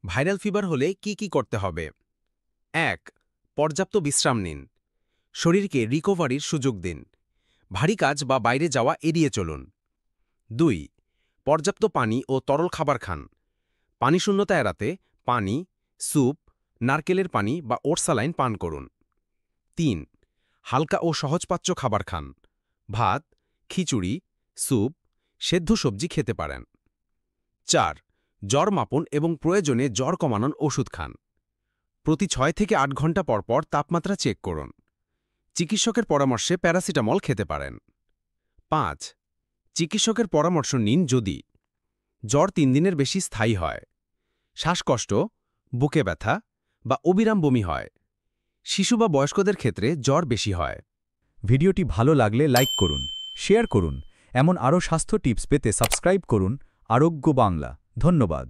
Viral fever হলে কি করতে হবে? ১. পর্যাপ্ত বিশ্রাম নিন। শরীরকে রিকভারির সুযোগ দিন। ভারী কাজ বা বাইরে যাওয়া এড়িয়ে চলুন। ২. পর্যাপ্ত পানি ও তরল খাবার খান। পানিশূন্যতা এড়াতে পানি, স্যুপ, নারকেলের পানি বা ওটসালাইন পান করুন। ৩. হালকা ও সহজপাচ্য খাবার খান। ভাত, খিচুড়ি, স্যুপ, সেদ্ধ সবজি খেতে পারেন। ৪. জ্বর মাপুন এবং প্রয়োজনে জ্বর কমানোর ওষুধ খান। প্রতি ৬ থেকে ৮ ঘন্টা পর তাপমাত্রা চেক করুন। চিকিৎসকের পরামর্শে প্যারাসিটামল খেতে পারেন। ৫. চিকিৎসকের পরামর্শ নিন যদি জ্বর ৩ দিনের বেশি স্থায়ী হয়, শ্বাসকষ্ট, বুকে ব্যথা বা অবিরাম বমি হয়। শিশু বা বয়স্কদের ক্ষেত্রে জ্বর বেশি হয়। ভিডিওটি ভালো লাগলে লাইক করুন, শেয়ার করুন। এমন আরও স্বাস্থ্য টিপস পেতে সাবস্ক্রাইব করুন আরোগ্য বাংলা। ধন্যবাদ।